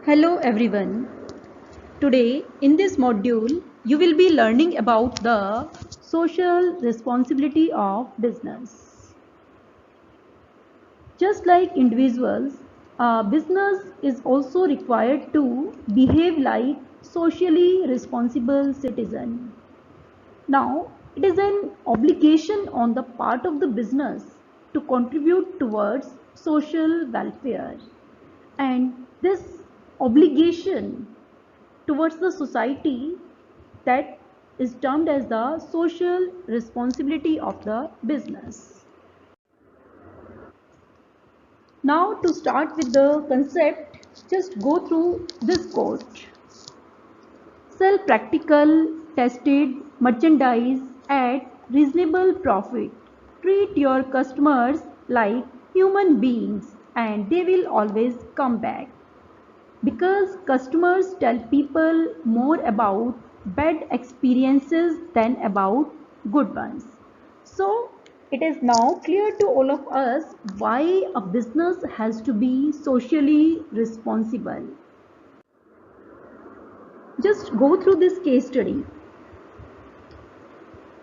Hello everyone. Today in this module you will be learning about the social responsibility of business. Just like individuals, a business is also required to behave like socially responsible citizen. Now, it is an obligation on the part of the business to contribute towards social welfare, and this obligation towards the society, that is termed as the social responsibility of the business. Now to start with the concept, just go through this quote. Sell practical, tested merchandise at reasonable profit. Treat your customers like human beings and they will always come back. Because customers tell people more about bad experiences than about good ones. So it is now clear to all of us why a business has to be socially responsible. Just go through this case study.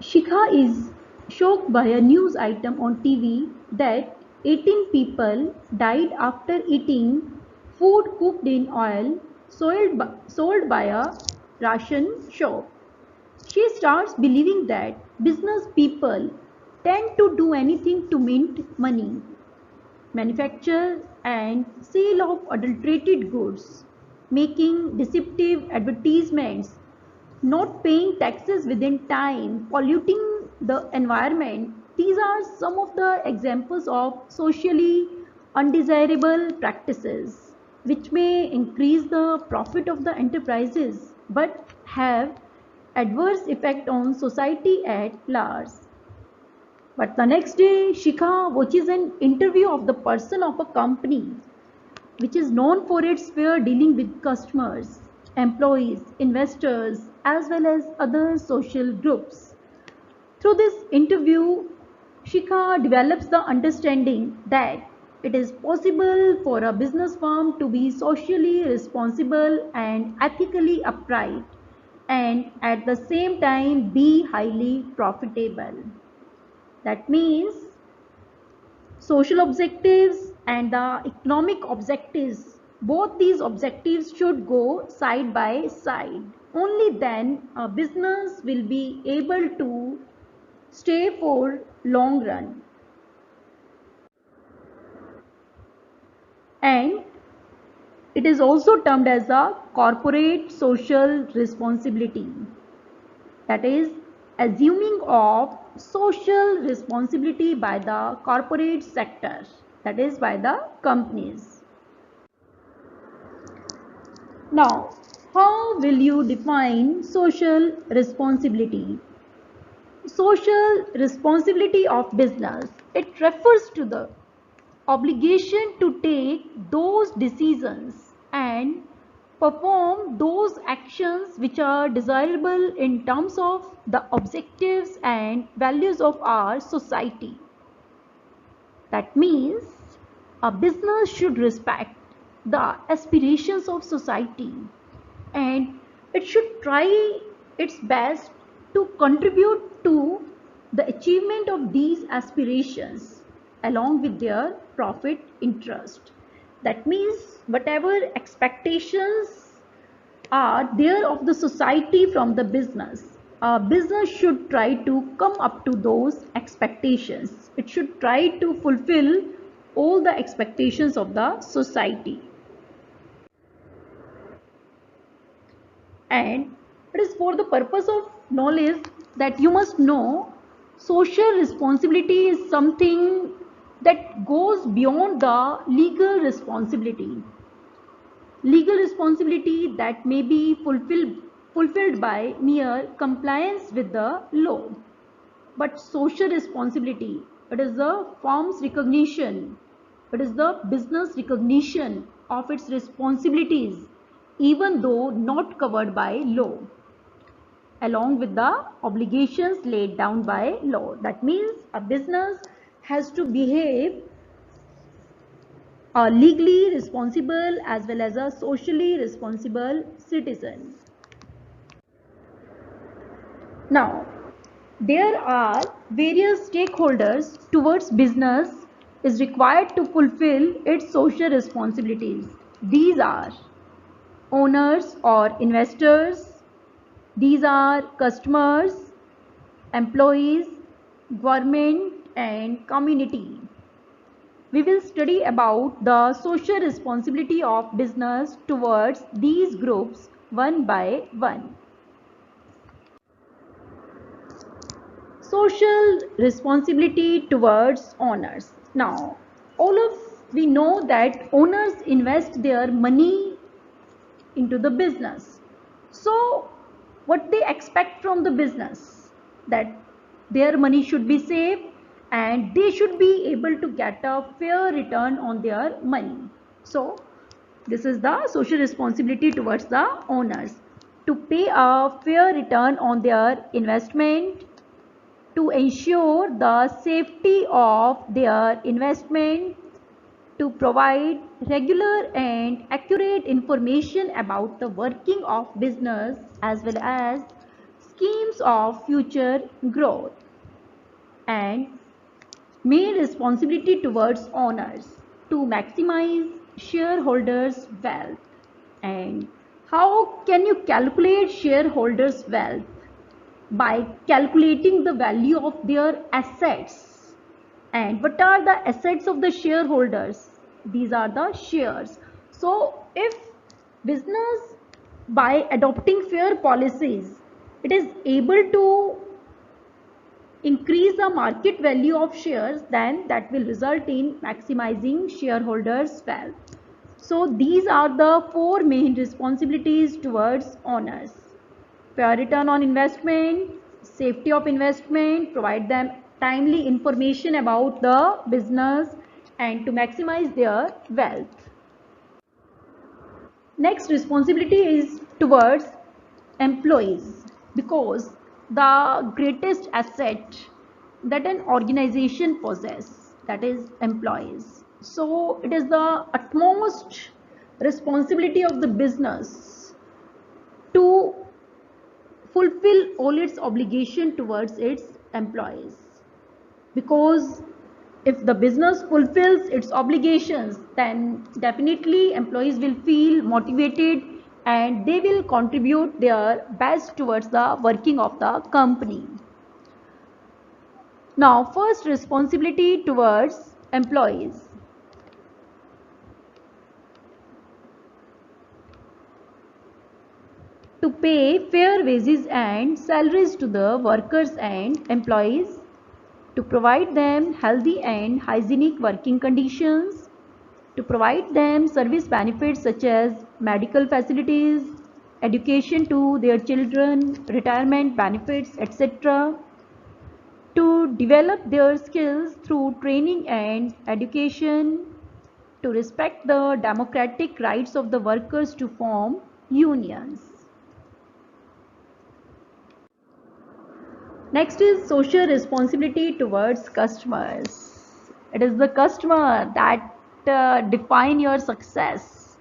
Shikha is shocked by a news item on TV that 18 people died after eating food cooked in oil sold by a ration shop. She starts believing that business people tend to do anything to mint money, manufacture and sale of adulterated goods, making deceptive advertisements, not paying taxes within time, polluting the environment. These are some of the examples of socially undesirable practices which may increase the profit of the enterprises but have adverse effect on society at large. But the next day, Shikha watches an interview of the person of a company which is known for its fair dealing with customers, employees, investors, as well as other social groups. Through this interview, Shikha develops the understanding that it is possible for a business firm to be socially responsible and ethically upright and at the same time be highly profitable. That means social objectives and the economic objectives, both these objectives should go side by side. Only then a business will be able to stay for long run. And it is also termed as a corporate social responsibility. That is assuming of social responsibility by the corporate sector, that is by the companies. Now, how will you define social responsibility? Social responsibility of business, it refers to the obligation to take those decisions and perform those actions which are desirable in terms of the objectives and values of our society. That means a business should respect the aspirations of society and it should try its best to contribute to the achievement of these aspirations along with their profit interest. That means whatever expectations are there of the society from the business, a business should try to come up to those expectations. It should try to fulfill all the expectations of the society. And it is for the purpose of knowledge that you must know social responsibility is something that goes beyond the legal responsibility. Legal responsibility that may be fulfilled by mere compliance with the law. But social responsibility, it is the firm's recognition, it is the business recognition of its responsibilities even though not covered by law, along with the obligations laid down by law. That means a business has to behave a legally responsible as well as a socially responsible citizen. Now, there are various stakeholders towards business is required to fulfill its social responsibilities. These are owners or investors, these are customers, employees, government and community. We will study about the social responsibility of business towards these groups one by one. Social responsibility towards owners. Now, all of we know that owners invest their money into the business. So, what they expect from the business, that their money should be safe and they should be able to get a fair return on their money. So, this is the social responsibility towards the owners, to pay a fair return on their investment, to ensure the safety of their investment, to provide regular and accurate information about the working of business as well as schemes of future growth, and main responsibility towards owners to maximize shareholders' wealth. And how can you calculate shareholders' wealth? By calculating the value of their assets. And what are the assets of the shareholders? These are the shares. So if business, by adopting fair policies, it is able to increase the market value of shares, then that will result in maximizing shareholders' wealth. So these are the four main responsibilities towards owners: fair return on investment, safety of investment, provide them timely information about the business, and to maximize their wealth. Next responsibility is towards employees, because the greatest asset that an organization possesses, that is employees. So it is the utmost responsibility of the business to fulfill all its obligation towards its employees, because if the business fulfills its obligations, then definitely employees will feel motivated and they will contribute their best towards the working of the company. Now, first responsibility towards employees: to pay fair wages and salaries to the workers and employees, to provide them healthy and hygienic working conditions, to provide them service benefits such as medical facilities, education to their children, retirement benefits, etc., to develop their skills through training and education, to respect the democratic rights of the workers to form unions. Next is social responsibility towards customers. It is the customer that define your success,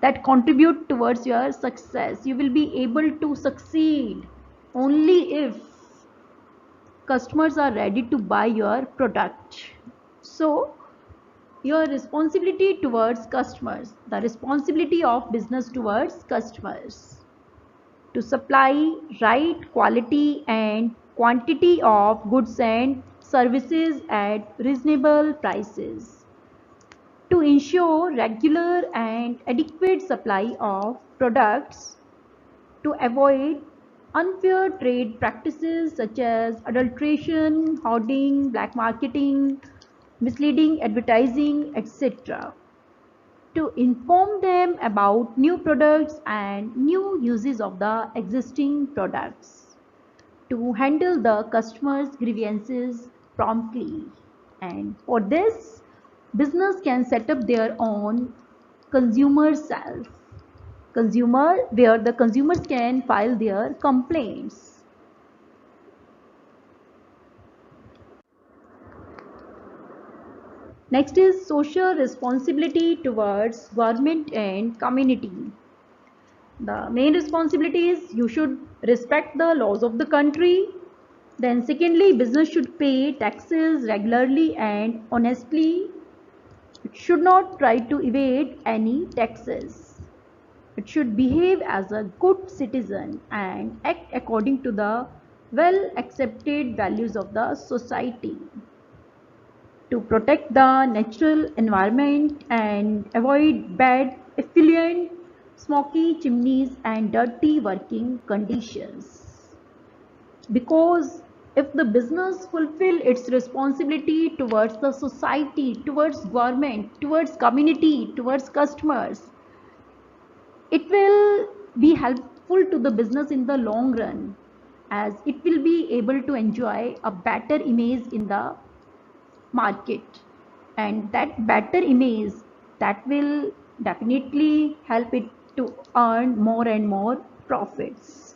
that contribute towards your success. You will be able to succeed only if customers are ready to buy your product. So, your responsibility towards customers, the responsibility of business towards customers, to supply right quality and quantity of goods and services at reasonable prices, to ensure regular and adequate supply of products, to avoid unfair trade practices such as adulteration, hoarding, black marketing, misleading advertising, etc., to inform them about new products and new uses of the existing products, to handle the customers' grievances promptly. And for this, business can set up their own consumer cell, consumer, where the consumers can file their complaints. Next is social responsibility towards government and community. The main responsibility is you should respect the laws of the country. Then secondly, business should pay taxes regularly and honestly. It should not try to evade any taxes. It should behave as a good citizen and act according to the well accepted values of the society to protect the natural environment and avoid bad effluent, smoky chimneys and dirty working conditions. Because if the business fulfill its responsibility towards the society, towards government, towards community, towards customers, it will be helpful to the business in the long run, as it will be able to enjoy a better image in the market, and that better image, that will definitely help it to earn more and more profits.